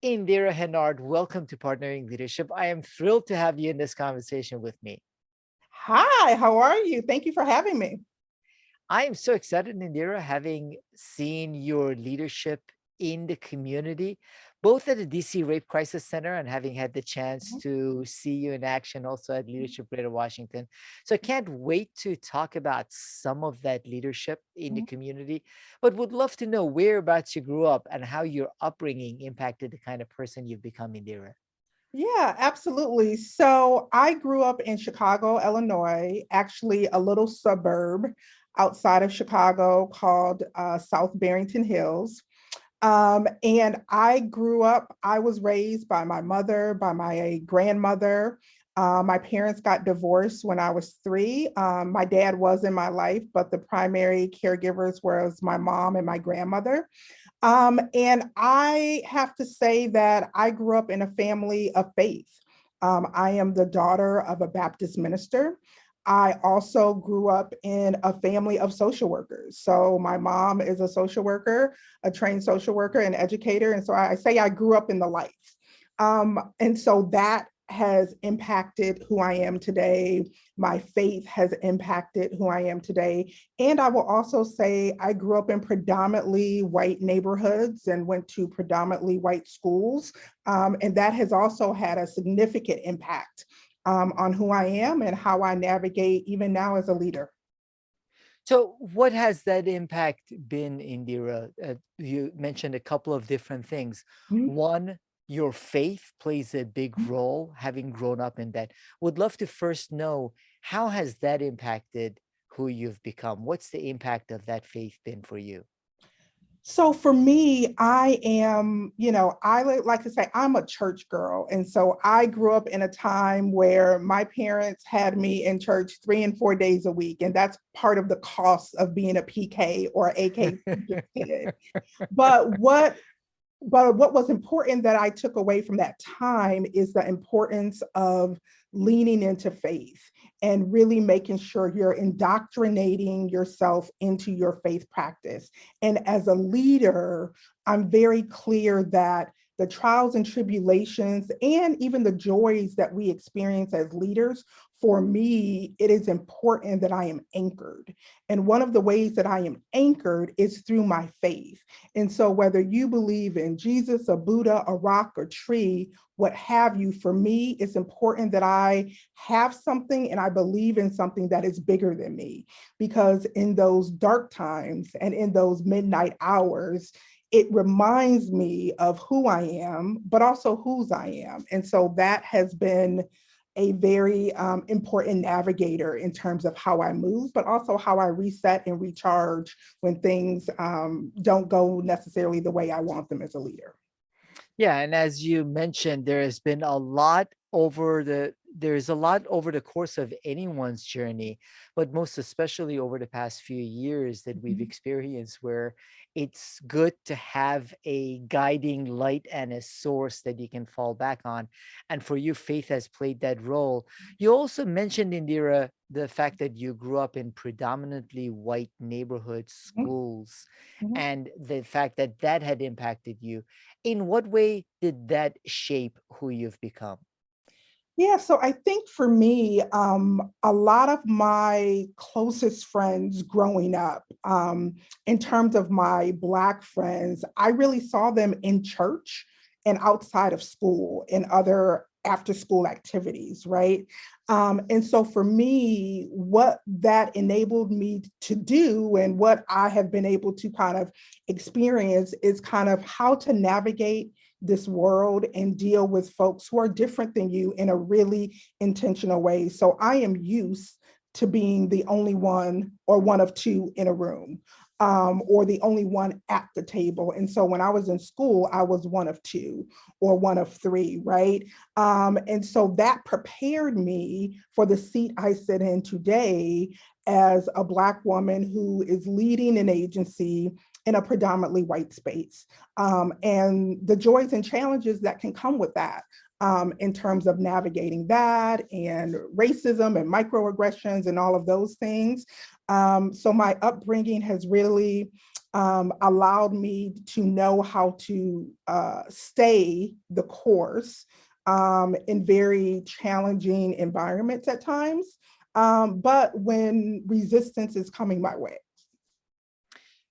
Indira Henard, welcome to Partnering Leadership. I am thrilled to have you in this conversation with me. Hi, how are you? Thank you for having me. I am so excited, Indira, having seen your leadership in the community, both at the DC Rape Crisis Center and having had the chance to see you in action also at Leadership Greater Washington. So I can't wait to talk about some of that leadership in the community, but would love to know whereabouts you grew up and how your upbringing impacted the kind of person you've become, Indira. Yeah, absolutely. So I grew up in Chicago, Illinois, actually a little suburb outside of Chicago called South Barrington Hills. And I was raised by my mother, by my grandmother. My parents got divorced when I was 3. My dad was in my life, but the primary caregivers was my mom and my grandmother. And I have to say that I grew up in a family of faith. I am the daughter of a Baptist minister. I also grew up in a family of social workers. So my mom is a social worker, a trained social worker and educator. And so I say I grew up in the life. And so that has impacted who I am today. My faith has impacted who I am today. And I will also say I grew up in predominantly white neighborhoods and went to predominantly white schools. And that has also had a significant impact on who I am and how I navigate even now as a leader. So, what has that impact been, Indira? You mentioned a couple of different things. Mhm. One, your faith plays a big role, having grown up in that. Would love to first know how has that impacted who you've become? What's the impact of that faith been for you? So for me, I am, like to say I'm a church girl. And so I grew up in a time where my parents had me in church 3 and 4 days a week. And that's part of the cost of being a PK or AK kid. But what was important that I took away from that time is the importance of leaning into faith and really making sure you're indoctrinating yourself into your faith practice. And as a leader, I'm very clear that the trials and tribulations and even the joys that we experience as leaders, for me, it is important that I am anchored. And one of the ways that I am anchored is through my faith. And so, whether you believe in Jesus, a Buddha, a rock, or tree, what have you, for me, it's important that I have something and I believe in something that is bigger than me. Because in those dark times and in those midnight hours, it reminds me of who I am, but also whose I am. And so that has been a very important navigator in terms of how I move, but also how I reset and recharge when things don't go necessarily the way I want them as a leader. Yeah, and as you mentioned, there's a lot over the course of anyone's journey, but most especially over the past few years that we've Mhm. experienced where it's good to have a guiding light and a source that you can fall back on. And for you, faith has played that role. You also mentioned, Indira, the fact that you grew up in predominantly white neighborhood Mhm. schools Mhm. and the fact that that had impacted you. In what way did that shape who you've become? Yeah, so I think for me, a lot of my closest friends growing up, in terms of my Black friends, I really saw them in church and outside of school in other after school activities, right? And so for me, what that enabled me to do and what I have been able to kind of experience is kind of how to navigate this world and deal with folks who are different than you in a really intentional way. So I am used to being the only one or one of two in a room. Or the only one at the table. And so when I was in school, I was one of two or one of three, right? And so that prepared me for the seat I sit in today as a Black woman who is leading an agency in a predominantly white space, and the joys and challenges that can come with that. In terms of navigating that and racism and microaggressions and all of those things. So my upbringing has really allowed me to know how to stay the course in very challenging environments at times, but when resistance is coming my way.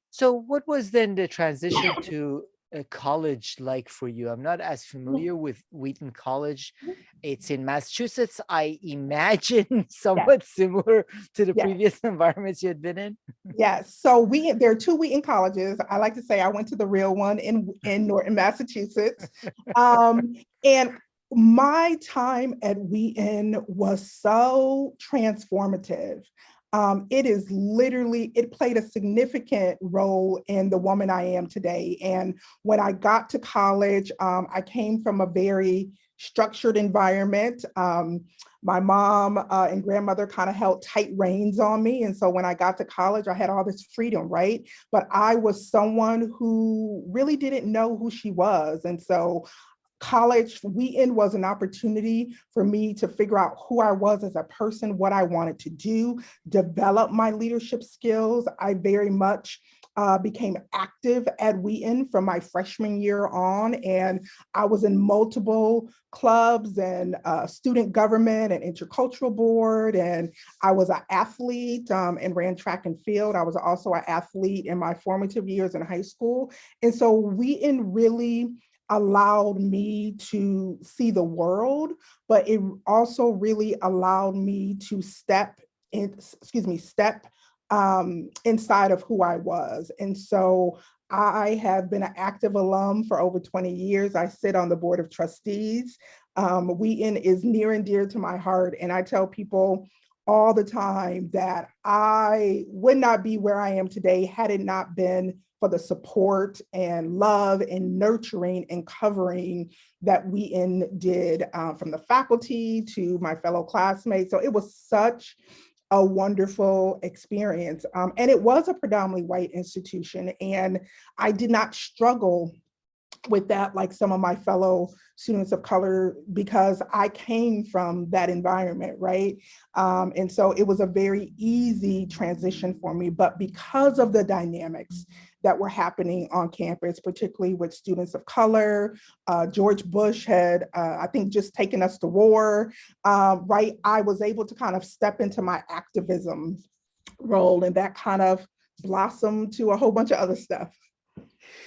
So what was then the transition to a college like for you? I'm not as familiar with Wheaton College. It's in Massachusetts. I imagine Yes, somewhat similar to the yes. previous environments you had been in. Yes, so there are two Wheaton colleges. I like to say I went to the real one in Norton, Massachusetts. And my time at Wheaton was so transformative. It played a significant role in the woman I am today. And when I got to college, I came from a very structured environment. My mom and grandmother kind of held tight reins on me. And so when I got to college, I had all this freedom, right? But I was someone who really didn't know who she was. And so college, Wheaton was an opportunity for me to figure out who I was as a person, what I wanted to do, develop my leadership skills. I very much became active at Wheaton from my freshman year on, and I was in multiple clubs and student government and intercultural board, and I was an athlete and ran track and field. I was also an athlete in my formative years in high school, and so Wheaton really allowed me to see the world, but it also really allowed me to step inside of who I was. And so I have been an active alum for over 20 years. I sit on the board of trustees. Wheaton is near and dear to my heart. And I tell people all the time that I would not be where I am today had it not been for the support and love and nurturing and covering that Wheaton did from the faculty to my fellow classmates. So it was such a wonderful experience. And it was a predominantly white institution. And I did not struggle with that like some of my fellow students of color because I came from that environment, right? And so it was a very easy transition for me, but because of the dynamics that were happening on campus, particularly with students of color, George Bush had, I think, just taken us to war, right? I was able to kind of step into my activism role, and that kind of blossomed to a whole bunch of other stuff.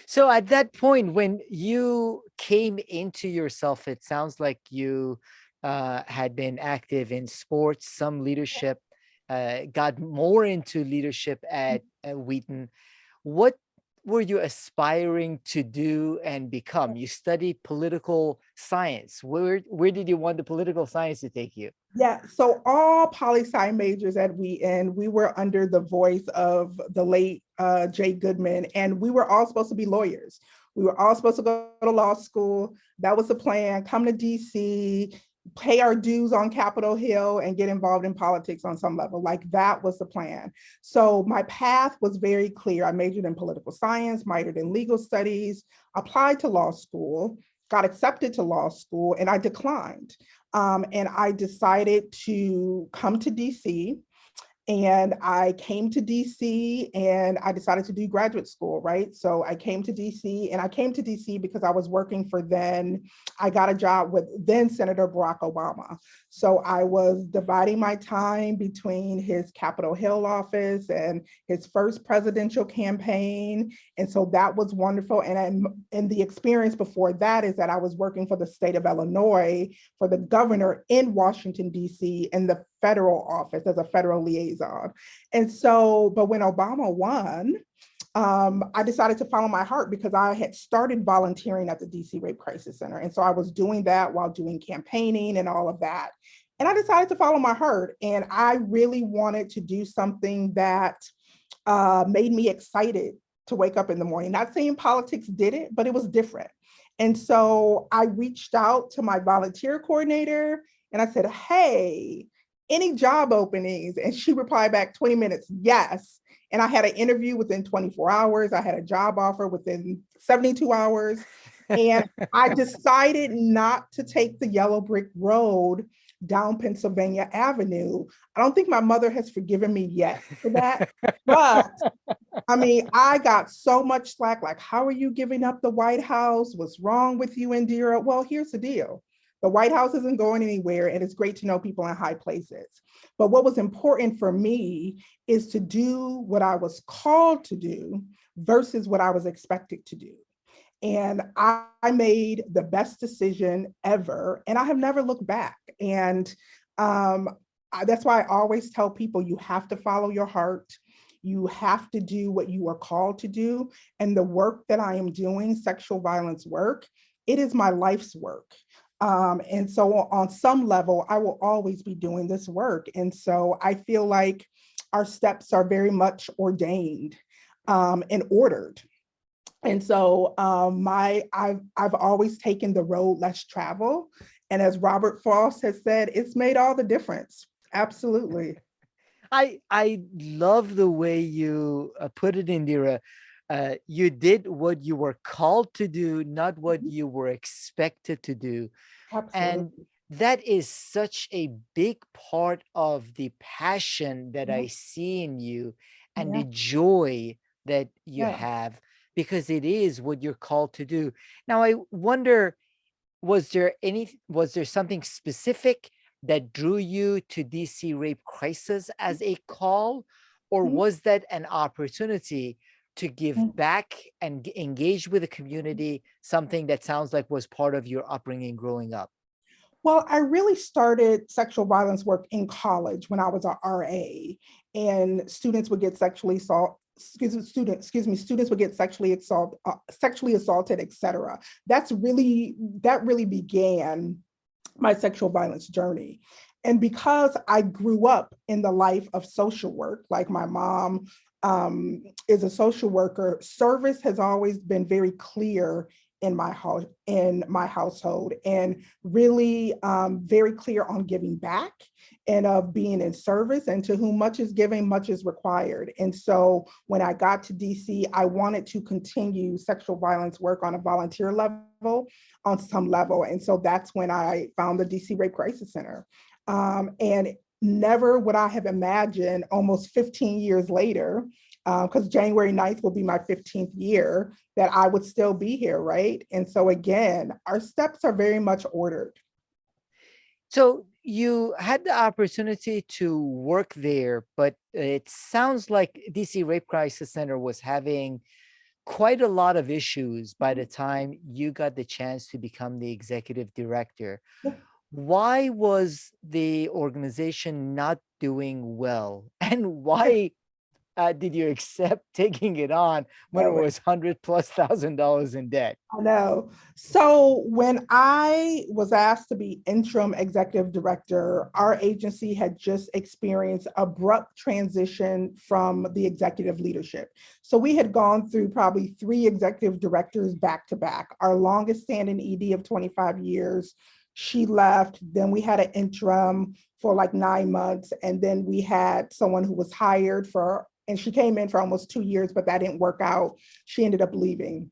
So at that point, when you came into yourself, it sounds like you had been active in sports, some leadership, got more into leadership at Wheaton. What were you aspiring to do and become? You studied political science. Where did you want the political science to take you? Yeah, so all poli-sci majors at Wheaton, we were under the voice of the late Jay Goodman, and we were all supposed to be lawyers. We were all supposed to go to law school. That was the plan, come to DC, pay our dues on Capitol Hill, and get involved in politics on some level. Like that was the plan. So my path was very clear. I majored in political science, minored in legal studies, applied to law school, got accepted to law school, and I declined. And I decided to come to DC, and I came to DC and I decided to do graduate school, right? So I came to DC, and I came to DC because I was working for I got a job with then Senator Barack Obama. So I was dividing my time between his Capitol Hill office and his first presidential campaign. And so that was wonderful. And the experience before that is that I was working for the state of Illinois for the governor in Washington, DC, in the federal office as a federal liaison. And so, but when Obama won, I decided to follow my heart because I had started volunteering at the DC Rape Crisis Center. And so I was doing that while doing campaigning and all of that. And I decided to follow my heart. And I really wanted to do something that made me excited to wake up in the morning. Not saying politics did it, but it was different. And so I reached out to my volunteer coordinator and I said, hey, any job openings? And she replied back 20 minutes, yes. And I had an interview within 24 hours. I had a job offer within 72 hours. And I decided not to take the yellow brick road down Pennsylvania Avenue. I don't think my mother has forgiven me yet for that. But I mean, I got so much slack, like, how are you giving up the White House? What's wrong with you, Indira? Well, here's the deal. The White House isn't going anywhere, and it's great to know people in high places. But what was important for me is to do what I was called to do versus what I was expected to do. And I made the best decision ever, and I have never looked back. And that's why I always tell people you have to follow your heart. You have to do what you are called to do. And the work that I am doing, sexual violence work, it is my life's work. And so on some level, I will always be doing this work. And so I feel like our steps are very much ordained and ordered. And so I've always taken the road less traveled. And as Robert Frost has said, it's made all the difference. Absolutely. I love the way you put it, Indira. You did what you were called to do, not what Mhm. you were expected to do. And Absolutely. that is such a big part of the passion that I Yeah. see in you and Yeah. the joy that you Yeah. have, because it is what you're called to do. Now, I wonder, was there something specific that drew you to DC rape crisis as a call, or Mhm. was that an opportunity to give Mhm. back and engage with the community, something that sounds like was part of your upbringing growing up? Well, I really started sexual violence work in college when I was a RA, and students would get sexually assaulted. Students would get sexually assaulted, etc. That really began my sexual violence journey. And because I grew up in the life of social work, like my mom is a social worker, service has always been very clear in my household, and really very clear on giving back and of being in service, and to whom much is given, much is required. And so when I got to DC, I wanted to continue sexual violence work on a volunteer level, on some level. And so that's when I found the DC Rape Crisis Center. And never would I have imagined almost 15 years later, because January 9th will be my 15th year, that I would still be here, right? And so again, our steps are very much ordered. So you had the opportunity to work there, but it sounds like DC Rape Crisis Center was having quite a lot of issues by the time you got the chance to become the executive director. Why was the organization not doing well? And why did you accept taking it on when it was 100+ thousand dollars in debt? I know. So when I was asked to be interim executive director, our agency had just experienced abrupt transition from the executive leadership. So we had gone through probably 3 executive directors back to back. Our longest standing ED of 25 years, she left. Then we had an interim for like 9 months. And then we had someone who was hired for, and she came in for almost 2 years, but that didn't work out. She ended up leaving.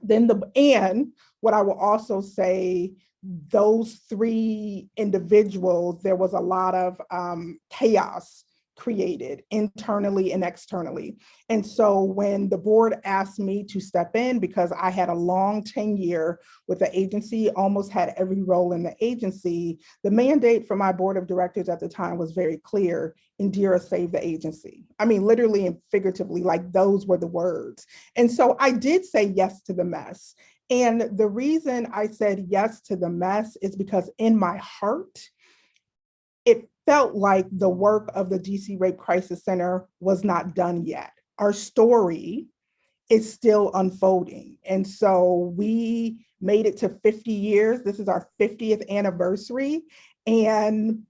And what I will also say, those 3 individuals, there was a lot of chaos created internally and externally. And so when the board asked me to step in, because I had a long tenure with the agency, almost had every role in the agency, the mandate from my board of directors at the time was very clear: Indira, save the agency. I mean, literally and figuratively, like those were the words. And so I did say yes to the mess. And the reason I said yes to the mess is because in my heart, it felt like the work of the DC Rape Crisis Center was not done yet. Our story is still unfolding. And so we made it to 50 years. This is our 50th anniversary. And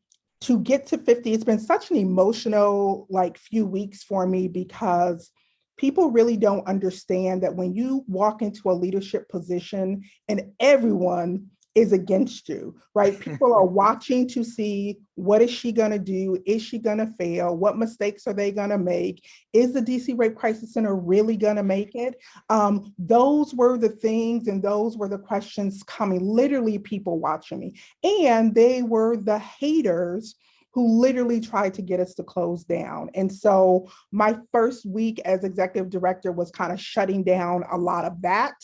to get to 50, it's been such an emotional like few weeks for me, because people really don't understand that when you walk into a leadership position and everyone is against you, right? People are watching to see, what is she going to do? Is she going to fail? What mistakes are they going to make? Is the DC Rape Crisis Center really going to make it? Those were the things, and those were the questions coming, literally people watching me. And they were the haters who literally tried to get us to close down. And so my first week as executive director was kind of shutting down a lot of that.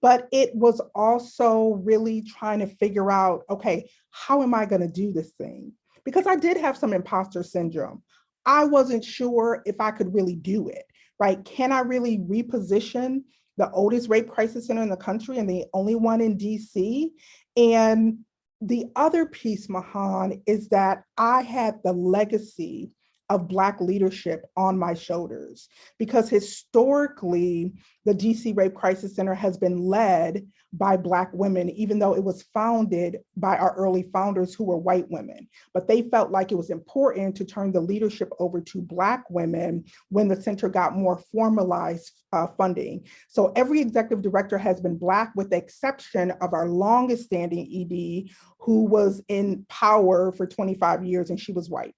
But it was also really trying to figure out, okay, how am I going to do this thing? Because I did have some imposter syndrome. I wasn't sure if I could really do it, right? Can I really reposition the oldest rape crisis center in the country and the only one in DC? And the other piece, Mahan, is that I had the legacy of Black leadership on my shoulders, because historically, the DC Rape Crisis Center has been led by Black women, even though it was founded by our early founders who were white women. But they felt like it was important to turn the leadership over to Black women when the center got more formalized funding. So every executive director has been Black, with the exception of our longest standing ED, who was in power for 25 years, and she was white.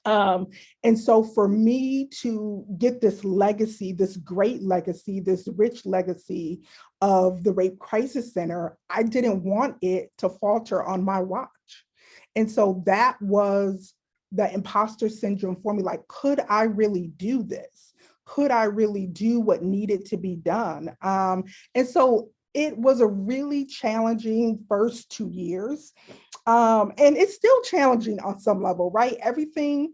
And so for me to get this legacy, this great legacy, this rich legacy of the Rape Crisis Center, I didn't want it to falter on my watch. And so that was the imposter syndrome for me. Like, could I really do this? Could I really do what needed to be done? And so it was a really challenging first 2 years. And it's still challenging on some level, right? Everything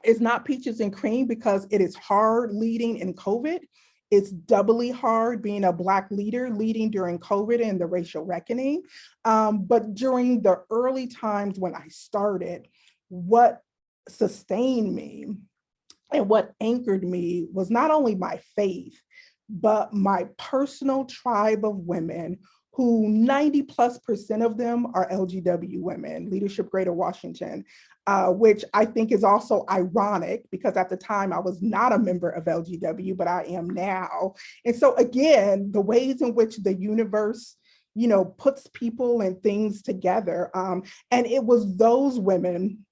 is not peaches and cream, because it is hard leading in COVID. It's doubly hard being a Black leader leading during COVID and the racial reckoning. But during the early times when I started, what sustained me and what anchored me was not only my faith, but my personal tribe of women, who 90+% of them are LGW women, Leadership Greater Washington, which I think is also ironic, because at the time I was not a member of LGW, but I am now. And so again, the ways in which the universe, puts people and things together. And it was those women,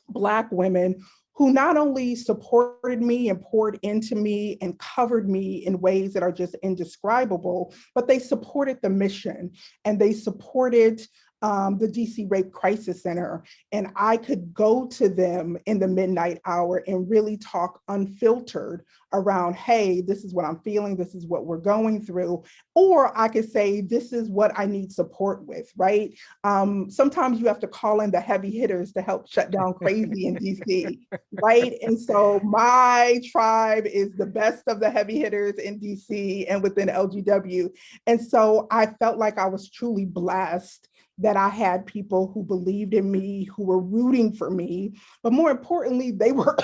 Black women, who not only supported me and poured into me and covered me in ways that are just indescribable, but they supported the mission, and they supported the DC Rape Crisis Center. And I could go to them in the midnight hour and really talk unfiltered around, hey, this is what I'm feeling, this is what we're going through. Or I could say, this is what I need support with, right? Sometimes you have to call in the heavy hitters to help shut down crazy in DC, right? And so my tribe is the best of the heavy hitters in DC and within LGW. And so I felt like I was truly blessed that I had people who believed in me, who were rooting for me, but more importantly, they were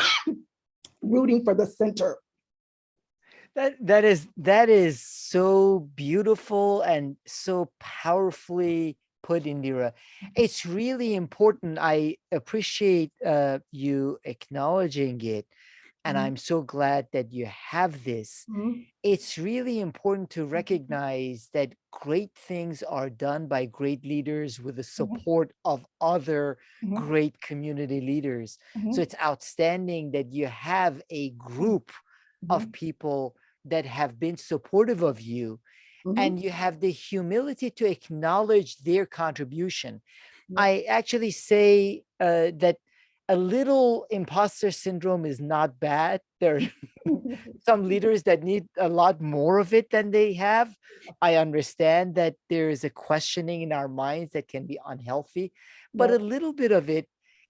rooting for the center. That is so beautiful and so powerfully put, Indira. It's really important. I appreciate you acknowledging it, and I'm so glad that you have this. Mhm. It's really important to recognize that great things are done by great leaders with the Mhm. support of other Mhm. great community leaders. So Mhm. it's outstanding that you have a group of Mhm. people that have been supportive of you, and Mhm. you have the humility to acknowledge their contribution. Yeah. I actually say that a little imposter syndrome is not bad. There are some leaders that need a lot more of it than they have. I understand that there is a questioning in our minds that can be unhealthy, but Yeah. a little bit of it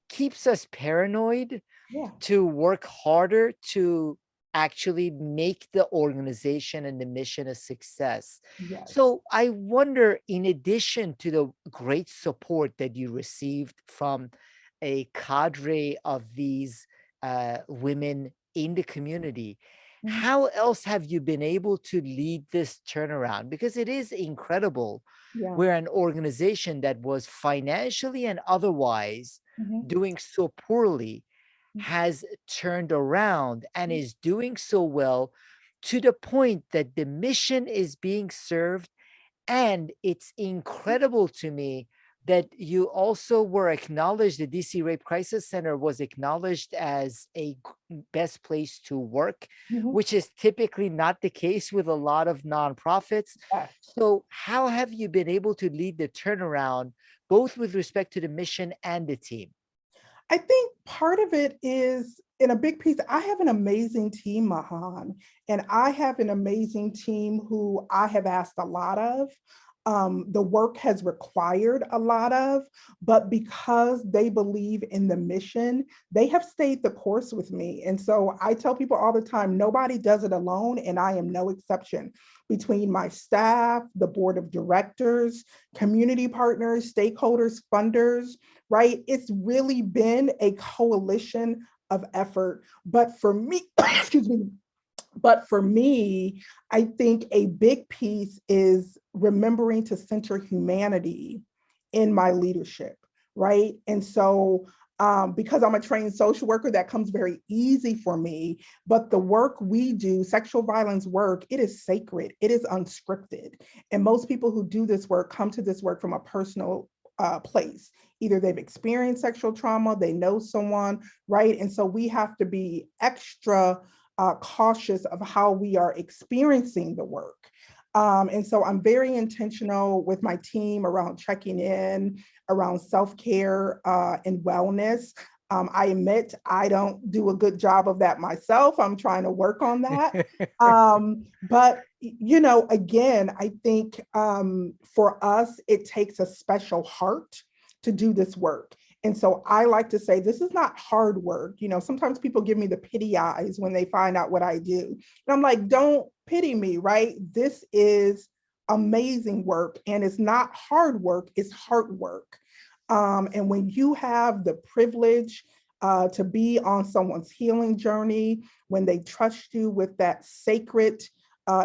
keeps us paranoid Yeah. to work harder to actually make the organization and the mission a success. Yes. So I wonder, in addition to the great support that you received from a cadre of these women in the community, Mhm. how else have you been able to lead this turnaround? Because it is incredible Yeah. where an organization that was financially and otherwise Mhm. doing so poorly has turned around and is doing so well, to the point that the mission is being served And it's incredible to me that you also were acknowledged, the DC Rape Crisis Center was acknowledged as a best place to work, Mhm. which is typically not the case with a lot of nonprofits. Yes. So, how have you been able to lead the turnaround, both with respect to the mission and the team? I think part of it is in a big piece. I have an amazing team, Mahan, and I have an amazing team who I have asked a lot of. The work has required a lot of, but because they believe in the mission, they have stayed the course with me. And so I tell people all the time, nobody does it alone, and I am no exception. Between my staff, the board of directors, community partners, stakeholders, funders, right? It's really been a coalition of effort. But for me, excuse me, but for me, I think a big piece is remembering to center humanity in my leadership, right? And so, because I'm a trained social worker, that comes very easy for me. But the work we do, sexual violence work, it is sacred, it is unscripted. And most people who do this work come to this work from a personal place. Either they've experienced sexual trauma, they know someone, right? And so we have to be extra cautious of how we are experiencing the work. And so I'm very intentional with my team around checking in, around self-care and wellness. I admit I don't do a good job of that myself. I'm trying to work on that. But, you know, again, I think for us, it takes a special heart to do this work. And so I like to say, this is not hard work. You know, sometimes people give me the pity eyes when they find out what I do. And I'm like, don't pity me, right? This is amazing work. And it's not hard work, it's hard work. And when you have the privilege to be on someone's healing journey, when they trust you with that sacred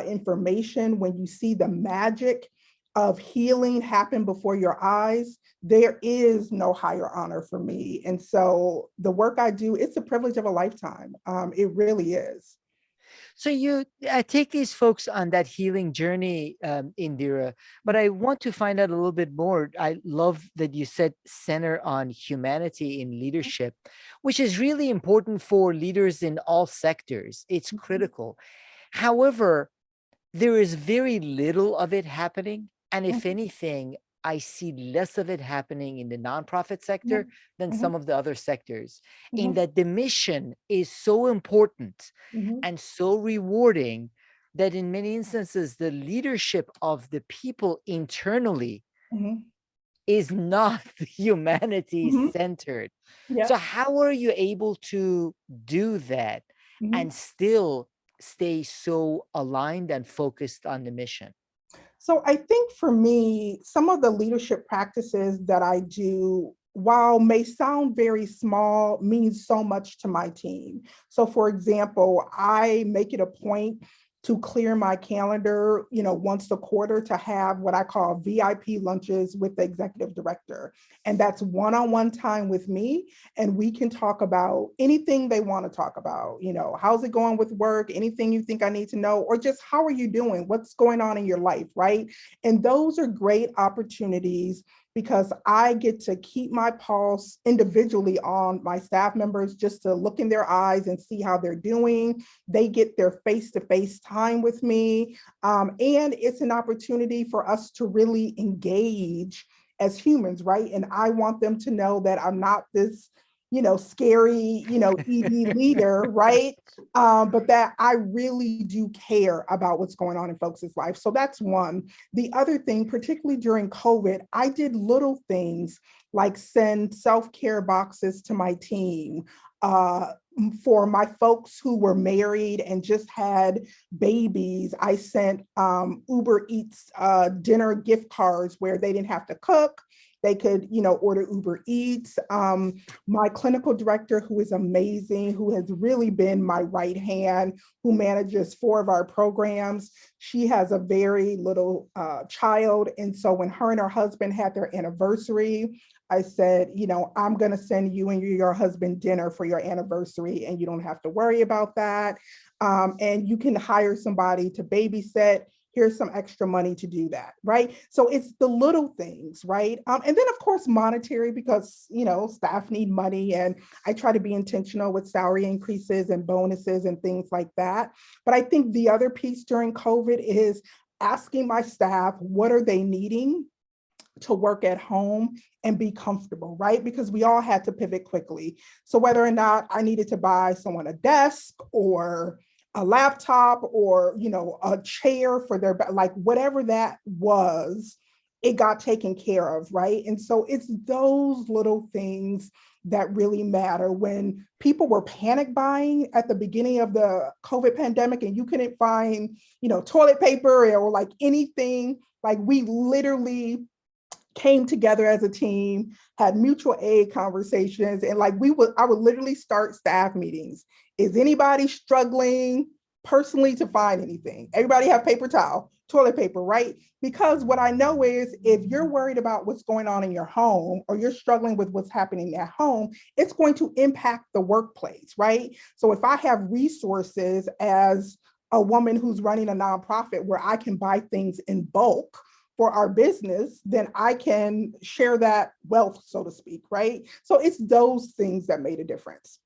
information, when you see the magic of healing happen before your eyes, there is no higher honor for me. And so the work I do, it's a privilege of a lifetime. It really is. So you take these folks on that healing journey, Indira, but I want to find out a little bit more. I love that you said center on humanity in leadership, which is really important for leaders in all sectors. It's critical. However, there is very little of it happening. And if anything, I see less of it happening in the nonprofit sector Mhm, than mhm, some of the other sectors, in mhm, that the mission is so important mhm, and so rewarding that in many instances, the leadership of the people internally mhm, is not humanity mhm. centered. So, Yep. how are you able to do that and Mhm. still stay so aligned and focused on the mission? So I think for me, some of the leadership practices that I do, while may sound very small, means so much to my team. So for example, I make it a point to clear my calendar, you know, once a quarter to have what I call VIP lunches with the executive director. And that's one-on-one time with me. And we can talk about anything they want to talk about. You know, how's it going with work? Anything you think I need to know? Or just how are you doing? What's going on in your life, right? And those are great opportunities because I get to keep my pulse individually on my staff members just to look in their eyes and see how they're doing. They get their face-to-face time with me. And it's an opportunity for us to really engage as humans, right? And I want them to know that I'm not this, you know, scary, you know, ED leader, right? But that I really do care about what's going on in folks' life. So that's one. The other thing, particularly during COVID, I did little things like send self-care boxes to my team. For my folks who were married and just had babies, I sent Uber Eats dinner gift cards where they didn't have to cook. They could, you know, order Uber Eats. My clinical director, who is amazing, who has really been my right hand, who manages 4 of our programs, she has a very little child. And so when her and her husband had their anniversary, I said, you know, I'm going to send you and your husband dinner for your anniversary, and you don't have to worry about that. And you can hire somebody to babysit. here's some extra money to do that, right? So it's the little things, right? And then of course monetary, because staff need money, and I try to be intentional with salary increases and bonuses and things like that. But I think the other piece during COVID is asking my staff, what are they needing to work at home and be comfortable, right? Because we all had to pivot quickly. So whether or not I needed to buy someone a desk or a laptop or, a chair for their, like whatever that was, it got taken care of, right? And so it's those little things that really matter. When people were panic buying at the beginning of the COVID pandemic and you couldn't find, toilet paper or like anything, like we literally came together as a team, had mutual aid conversations, and like I would literally start staff meetings. Is anybody struggling personally to find anything? Everybody have paper towel, toilet paper, right? Because what I know is if you're worried about what's going on in your home or you're struggling with what's happening at home, it's going to impact the workplace, right? So if I have resources as a woman who's running a nonprofit where I can buy things in bulk for our business, then I can share that wealth, so to speak, right? So it's those things that made a difference.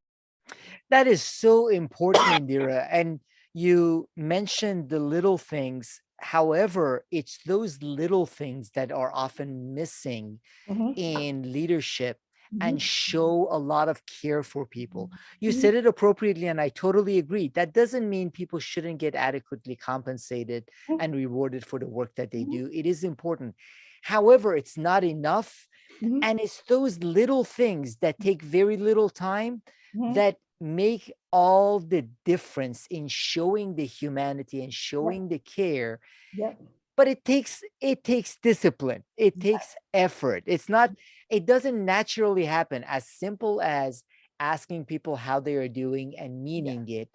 That is so important, Indira. And you mentioned the little things. However, it's those little things that are often missing Mhm, in leadership and mhm, show a lot of care for people. You mhm, said it appropriately, and I totally agree. That doesn't mean people shouldn't get adequately compensated and rewarded for the work that they mhm, do. It is important. However, it's not enough. mhm, And it's those little things that take very little time mhm. that make all the difference in showing the humanity and Yep, showing the care. yep, But it takes discipline, it takes effort. It doesn't naturally happen. As simple as asking people how they are doing and yeah, meaning it,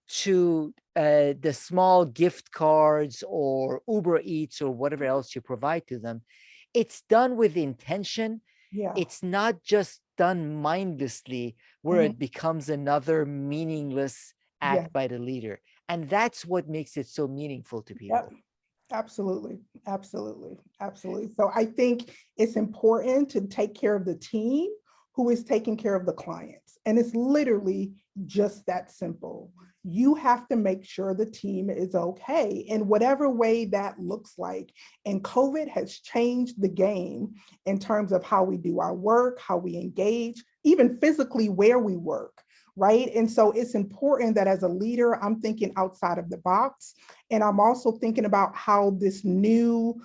to the small gift cards or Uber Eats or whatever else you provide to them. It's done with intention. yeah, It's not just done mindlessly where mhm, it becomes another meaningless yeah, act by the leader. And that's what makes it so meaningful to yep. people. Absolutely, absolutely, absolutely. So I think it's important to take care of the team who is taking care of the clients. And it's literally just that simple. You have to make sure the team is okay in whatever way that looks like. And COVID has changed the game in terms of how we do our work, how we engage, even physically where we work. Right. And so it's important that as a leader, I'm thinking outside of the box. And I'm also thinking about how this new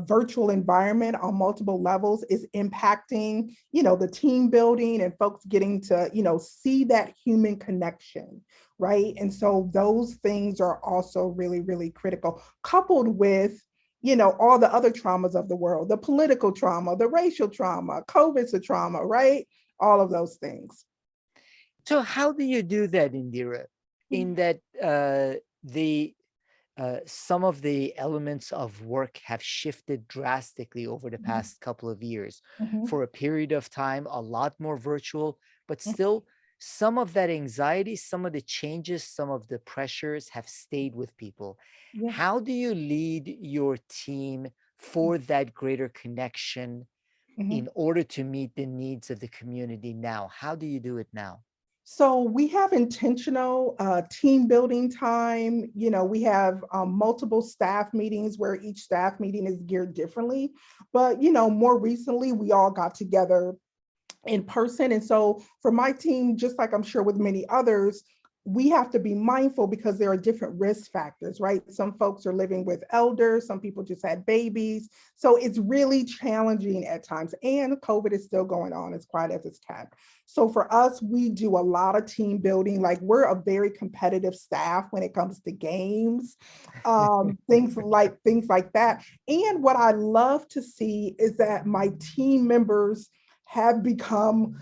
virtual environment on multiple levels is impacting, the team building and folks getting to, see that human connection, right? And so those things are also really, really critical, coupled with, all the other traumas of the world, the political trauma, the racial trauma, COVID's a trauma, right? All of those things. So how do you do that, Indira? In that the some of the elements of work have shifted drastically over the Mhm, past couple of years. mhm, For a period of time, a lot more virtual, but mhm. still some of that anxiety, some of the changes, some of the pressures have stayed with people. Yeah. How do you lead your team for that greater connection Mhm. in order to meet the needs of the community now? How do you do it now? So we have intentional team building time. We have multiple staff meetings where each staff meeting is geared differently. But, more recently, we all got together in person. And so for my team, just like I'm sure with many others, we have to be mindful because there are different risk factors, right? Some folks are living with elders, some people just had babies. So it's really challenging at times. And COVID is still going on as quiet as it's kept. So for us, we do a lot of team building. Like we're a very competitive staff when it comes to games, things like that. And what I love to see is that my team members have become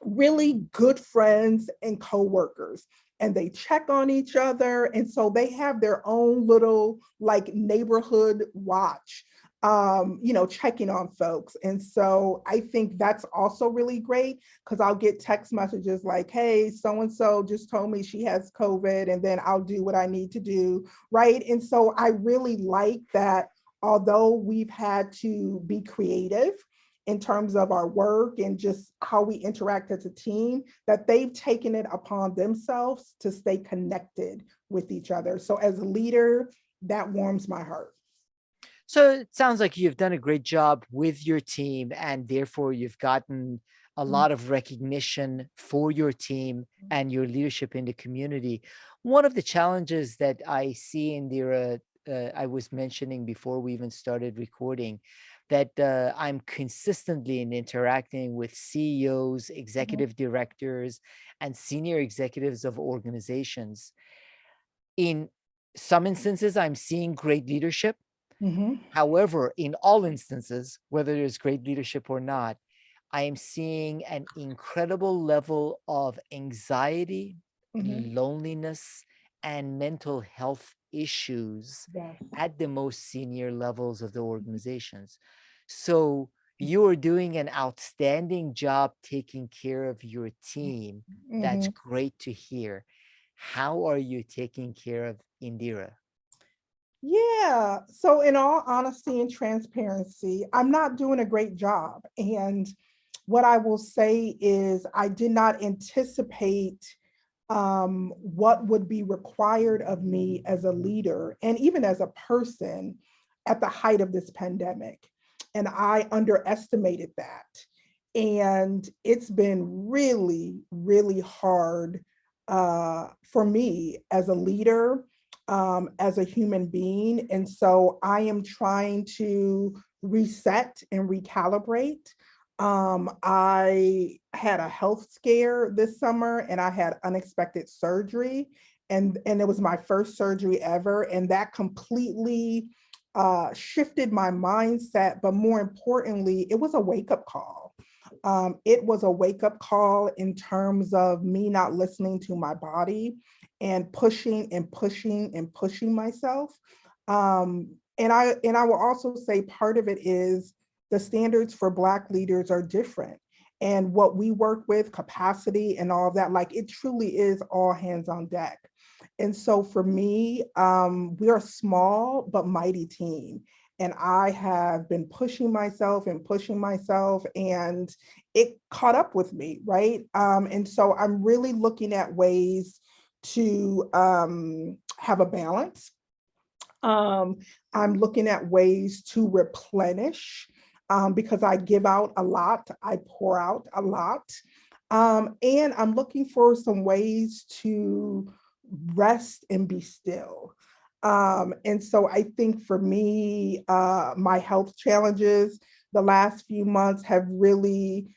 really good friends and coworkers, and they check on each other, and so they have their own little like neighborhood watch checking on folks. And so I think that's also really great because I'll get text messages like, hey, so and so just told me she has COVID, and then I'll do what I need to do. Right. And so I really like that, although we've had to be creative in terms of our work and just how we interact as a team, that they've taken it upon themselves to stay connected with each other. So as a leader, that warms my heart. So it sounds like you've done a great job with your team, and therefore you've gotten a lot of recognition for your team and your leadership in the community. One of the challenges that I see in the, I was mentioning before we even started recording, that I'm consistently in interacting with CEOs, Mhm, executive directors, and senior executives of organizations. In some instances, I'm seeing great leadership. mhm, However, in all instances, whether there's great leadership or not, I am seeing an incredible level of anxiety, mhm. loneliness, and mental health issues Yes. at the most senior levels of the organizations. So you are doing an outstanding job taking care of your team. That's Mhm. great to hear. How are you taking care of Indira? Yeah. So, in all honesty and transparency, I'm not doing a great job. And what I will say is, I did not anticipate what would be required of me as a leader and even as a person at the height of this pandemic. And I underestimated that. And it's been really, really hard for me as a leader, as a human being. And so I am trying to reset and recalibrate. I had a health scare this summer and I had unexpected surgery. And it was my first surgery ever. And that completely shifted my mindset. But more importantly, it was a wake up call. It was a wake up call in terms of me not listening to my body and pushing and pushing and pushing myself. And I will also say part of it is the standards for Black leaders are different. And what we work with, capacity and all of that, like it truly is all hands on deck. And so for me, we are a small but mighty team. And I have been pushing myself, and it caught up with me, right? And so I'm really looking at ways to have a balance. um, I'm looking at ways to replenish, because I give out a lot, I pour out a lot. And I'm looking for some ways to rest and be still. And so I think for me, my health challenges the last few months have really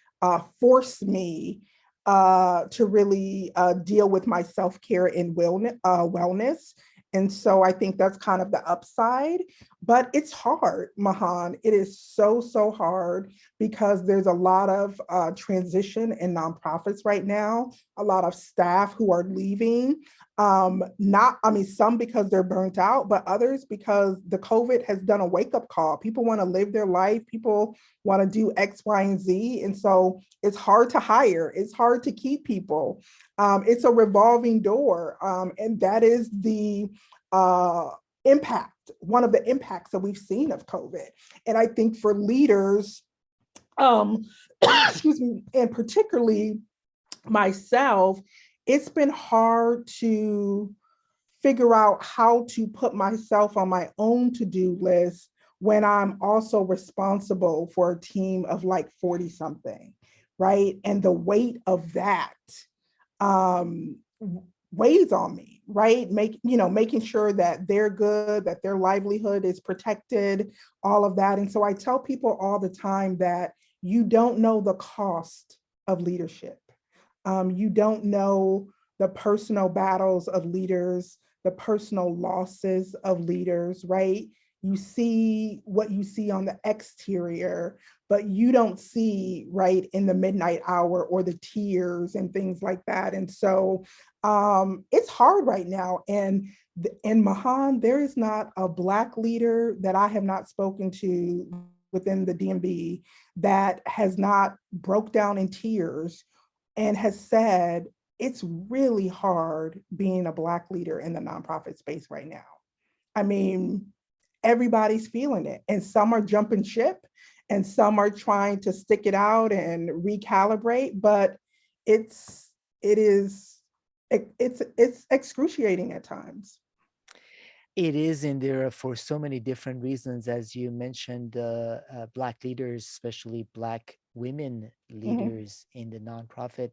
forced me to really deal with my self care and wellness. And so I think that's kind of the upside, but it's hard, Mahan. It is so, so hard because there's a lot of transition in nonprofits right now, a lot of staff who are leaving. Not, I mean, some because they're burnt out, but others because the COVID has done a wake up call. People want to live their life, people want to do X, Y, and Z. And so it's hard to hire, it's hard to keep people. It's a revolving door. And that is the uh, impact, one of the impacts that we've seen of COVID. And I think for leaders, um, excuse me, and particularly myself, it's been hard to figure out how to put myself on my own to-do list when I'm also responsible for a team of like 40 something, right? And the weight of that um, weighs on me, right? Making sure that they're good, that their livelihood is protected, all of that. And so I tell people all the time that you don't know the cost of leadership. You don't know the personal battles of leaders, the personal losses of leaders, right? You see what you see on the exterior, but you don't see right in the midnight hour or the tears and things like that. And so it's hard right now. And In Mahan, there is not a Black leader that I have not spoken to within the DMV that has not broke down in tears and has said it's really hard being a Black leader in the nonprofit space right now. I mean, everybody's feeling it, and some are jumping ship, and some are trying to stick it out and recalibrate. But it's it is it's excruciating at times. It is in there for so many different reasons, as you mentioned, Black leaders, especially Black women Mhm, leaders in the nonprofit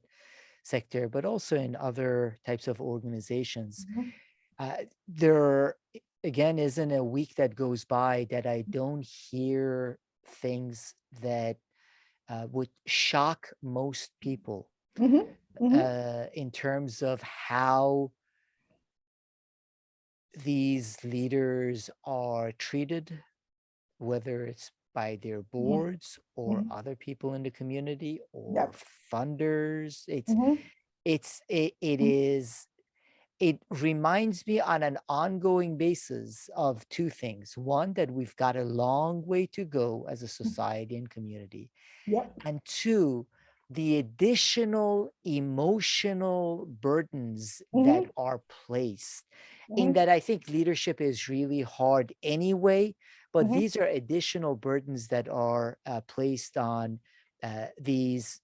sector, but also in other types of organizations. mhm, There, again, isn't a week that goes by that I don't hear things that would shock most people mhm, mhm, in terms of how these leaders are treated, whether it's by their mhm, boards or mhm. other people in the community or Yep. funders. Mhm, It mhm, is it reminds me on an ongoing basis of two things. One, that we've got a long way to go as a mhm. society and community. Yep. And two, the additional emotional burdens that Mhm, are placed, in mhm, that I think leadership is really hard anyway, but mhm, these are additional burdens that are placed on these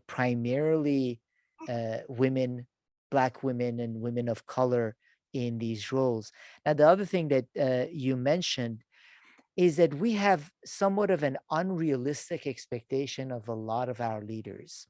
primarily women, Black women, and women of color in these roles. Now, the other thing that you mentioned is that we have somewhat of an unrealistic expectation of a lot of our leaders.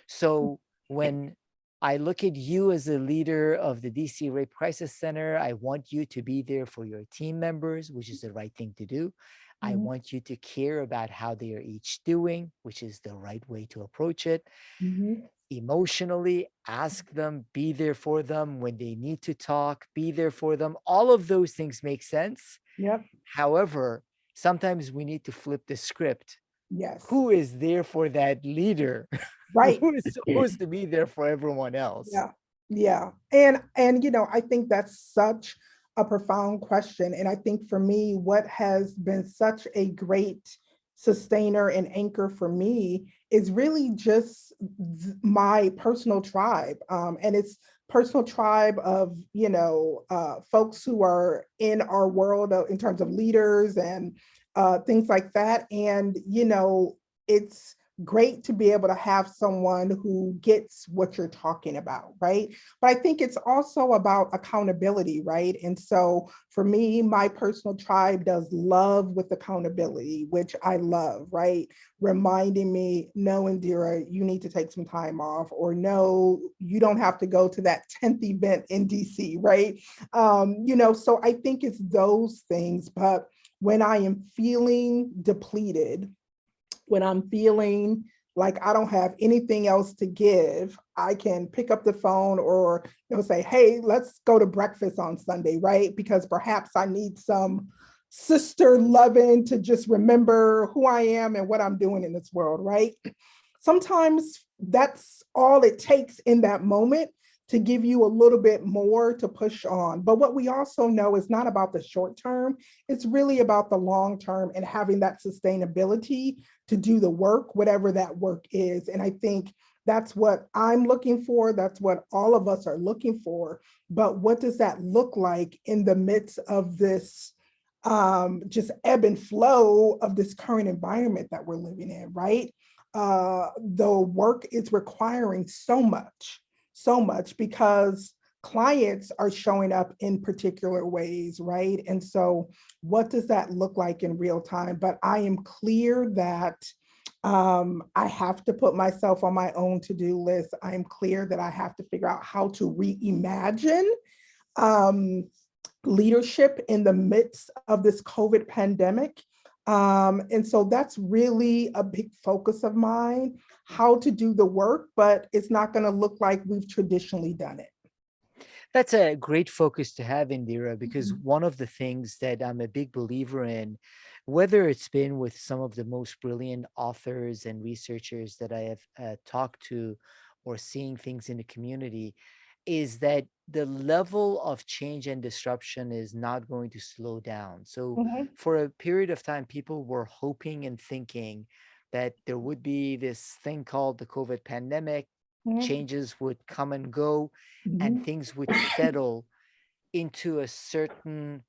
So when I look at you as a leader of the DC Rape Crisis Center, I want you to be there for your team members, which is the right thing to do. I mhm, want you to care about how they are each doing, which is the right way to approach it. mhm. Emotionally, ask them, be there for them when they need to talk, be there for them. All of those things make sense. Yep. However, sometimes we need to flip the script. Yes. Who is there for that leader? Right. Who is supposed to be there for everyone else? Yeah. Yeah. And I think that's such a profound question. And I think for me, what has been such a great sustainer and anchor for me is really just my personal tribe. And it's personal tribe of, folks who are in our world in terms of leaders and things like that. And, it's great to be able to have someone who gets what you're talking about, right? But I think it's also about accountability, right? And so for me, my personal tribe does love with accountability, which I love, right? Reminding me, no, Indira, you need to take some time off, or no, you don't have to go to that 10th event in DC, right? So I think it's those things. But when I am feeling depleted, when I'm feeling like I don't have anything else to give, I can pick up the phone or say, hey, let's go to breakfast on Sunday, right? Because perhaps I need some sister loving to just remember who I am and what I'm doing in this world, right? Sometimes that's all it takes in that moment to give you a little bit more to push on. But what we also know is not about the short term, it's really about the long term and having that sustainability to do the work, whatever that work is. And I think that's what I'm looking for. That's what all of us are looking for. But what does that look like in the midst of this just ebb and flow of this current environment that we're living in, right? The work is requiring so much because clients are showing up in particular ways, right? And so, what does that look like in real time? But I am clear that I have to put myself on my own to do list. I'm clear that I have to figure out how to reimagine um, leadership in the midst of this COVID pandemic. And so that's really a big focus of mine, how to do the work, but it's not going to look like we've traditionally done it. That's a great focus to have, Indira, because Mhm, one of the things that I'm a big believer in, whether it's been with some of the most brilliant authors and researchers that I have talked to, or seeing things in the community, is that the level of change and disruption is not going to slow down. So Mhm, for a period of time, people were hoping and thinking that there would be this thing called the COVID pandemic, mhm, changes would come and go, and mhm, things would settle into a certain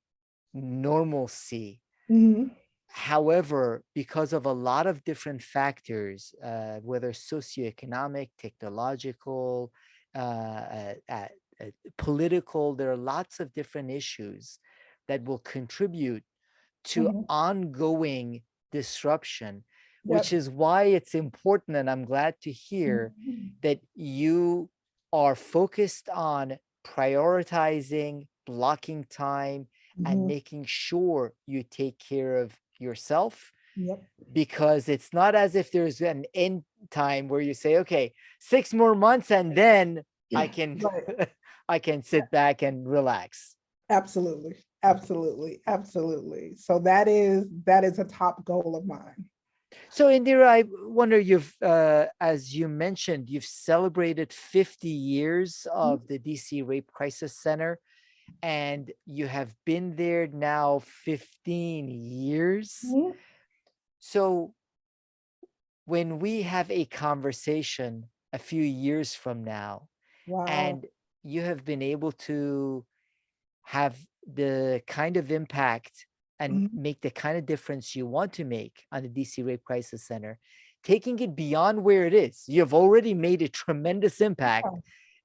normalcy. mhm, However, because of a lot of different factors, whether socioeconomic, technological, uh, uh, uh, uh, political, there are lots of different issues that will contribute to mhm. ongoing disruption, which Yep. is why it's important. And I'm glad to hear Mhm, that you are focused on prioritizing, blocking time, and mhm. making sure you take care of yourself, Yep. because it's not as if there's an end time where you say, okay, 6 more months and then I can Right. I can sit back and relax. Absolutely. Absolutely. Absolutely. So that is a top goal of mine. So Indira, I wonder, as you mentioned, you've celebrated 50 years of the DC Rape Crisis Center, and you have been there now 15 years. Mhm. So when we have a conversation a few years from now, Wow. and you have been able to have the kind of impact and Mhm. make the kind of difference you want to make on the DC Rape Crisis Center, taking it beyond where it is. You've already made a tremendous impact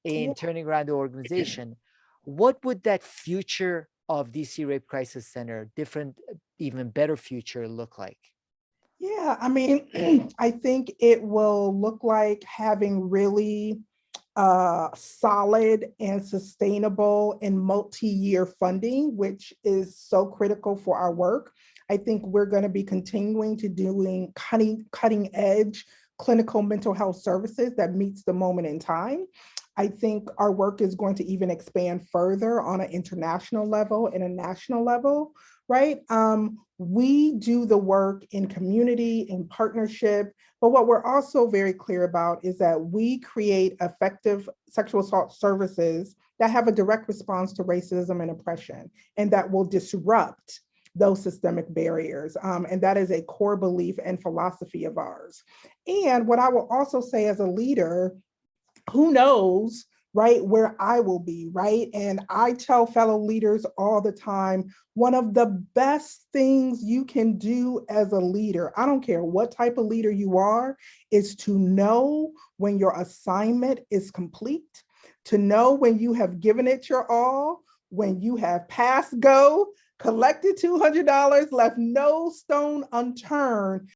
in Yeah. turning around the organization. What would that future of DC Rape Crisis Center, different, even better future, look like? Yeah, I mean, I think it will look like having really solid and sustainable and multi-year funding, which is so critical for our work. I think we're going to be continuing to doing cutting edge clinical mental health services that meets the moment in time. I think our work is going to even expand further on an international level and a national level, right? We do the work in community, in partnership, but what we're also very clear about is that we create effective sexual assault services that have a direct response to racism and oppression and that will disrupt those systemic barriers. And that is a core belief and philosophy of ours. And what I will also say as a leader, who knows, right, where I will be, right? And I tell fellow leaders all the time, one of the best things you can do as a leader, I don't care what type of leader you are, is to know when your assignment is complete, to know when you have given it your all, when you have passed go, collected $200, left no stone unturned.